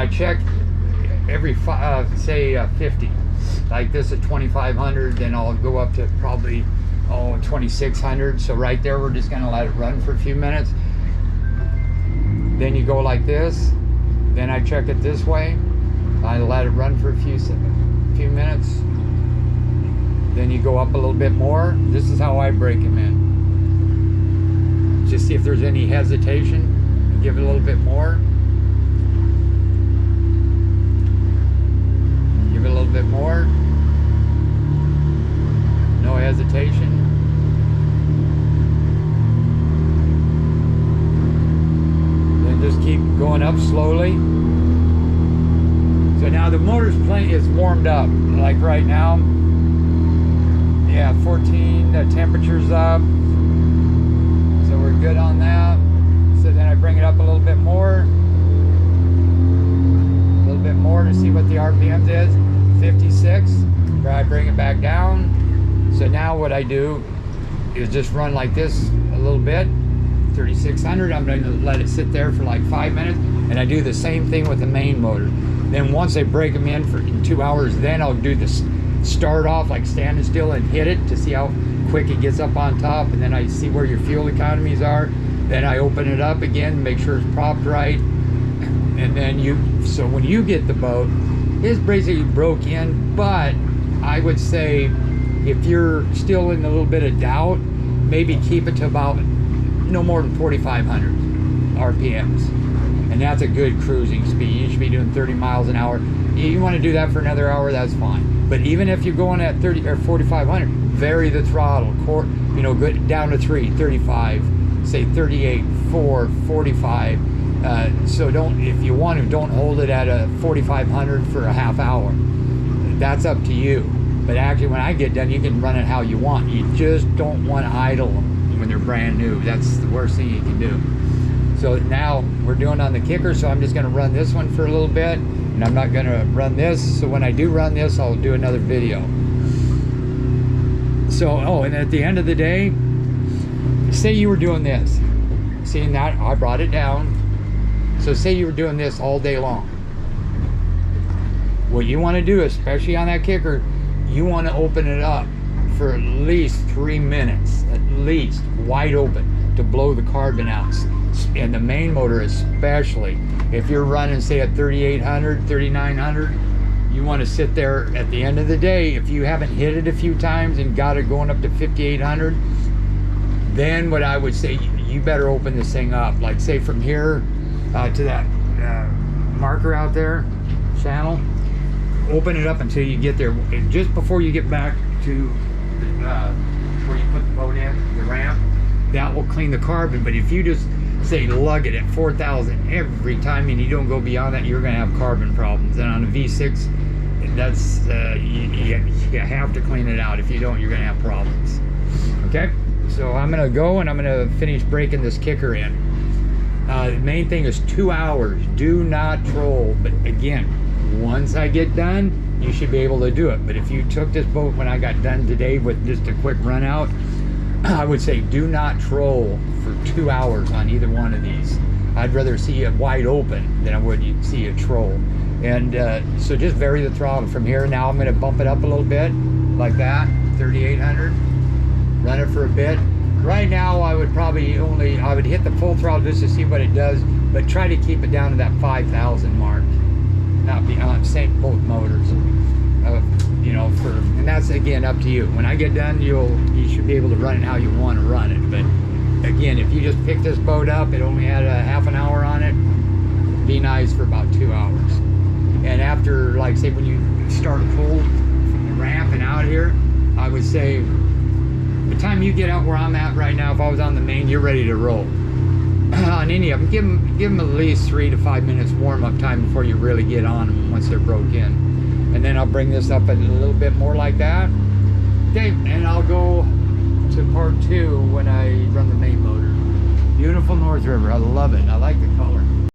I check every say 50. Like this at 2,500, then I'll go up to probably 2,600. So right there, we're just gonna let it run for a few minutes. Then you go like this. Then I check it this way. I let it run for a few minutes. Then you go up a little bit more. This is how I break them in. Just see if there's any hesitation. Give it a little bit more. Give it a little bit more. No hesitation. Then just keep going up slowly. So now the motor's is warmed up. Like right now, yeah, 14, the temperature's up. So we're good on that. So then I bring it up a little bit more. A little bit more to see what the RPMs is. 56. I bring it back down. So now what I do is just run like this a little bit. 3,600. I'm going to let it sit there for like 5 minutes. And I do the same thing with the main motor. Then once I break them in for 2 hours, then I'll do this start off like standing still and hit it to see how quick it gets up on top, and then I see where your fuel economies are. Then I open it up again, make sure it's propped right, and then so when you get the boat, it's basically broke in. But I would say if you're still in a little bit of doubt, maybe keep it to about no more than 4,500 RPMs. And that's a good cruising speed. You should be doing 30 miles an hour. You want to do that for another hour, that's fine. But even if you're going at 30 or 4,500, vary the throttle. Go down to 3, 35, say 38, 4, 45. So if you want to, don't hold it at a 4,500 for a half hour. That's up to you. But actually, when I get done, you can run it how you want. You just don't want to idle them when they're brand new. That's the worst thing you can do. So now we're doing on the kicker, so I'm just going to run this one for a little bit, and I'm not going to run this. So when I do run this, I'll do another video. So, and at the end of the day, say you were doing this. Seeing that, I brought it down. So say you were doing this all day long. What you want to do, especially on that kicker, you want to open it up for at least 3 minutes, at least, wide open, to blow the carbon out. And the main motor especially, if you're running say at 3,800, 3,900, you want to sit there at the end of the day. If you haven't hit it a few times and got it going up to 5,800, then what I would say, you better open this thing up. Like say from here to that marker out there, channel, open it up until you get there. And just before you get back to where you put the boat in, the ramp, that will clean the carbon. But if you just say lug it at 4,000 every time and you don't go beyond that, you're going to have carbon problems. And on a V6, that's you have to clean it out. If you don't, you're going to have problems. Okay, so I'm going to go and I'm going to finish breaking this kicker in. The main thing is 2 hours. Do not troll. But again, once I get done, you should be able to do it. But if you took this boat when I got done today with just a quick run out, I would say do not troll for 2 hours on either one of these. I'd rather see it wide open than I would see a troll. And so just vary the throttle from here. Now I'm going to bump it up a little bit, like that, 3,800. Run it for a bit. Right now I would probably I would hit the full throttle just to see what it does, but try to keep it down to that 5,000 mark. Not beyond, same both motors. And that's again up to you. When I get done, you should be able to run it how you want to run it. But again, if you just pick this boat up, it only had a half an hour on it, be nice for about 2 hours. And after, like say when you start cold from the ramp and out here, I would say the time you get out where I'm at right now, if I was on the main, you're ready to roll. On any of them, give them at least 3 to 5 minutes warm-up time before you really get on them once they're broke in. And then I'll bring this up a little bit more like that. Okay, and I'll go to part 2 when I run the main motor. Beautiful North River, I love it. I like the color.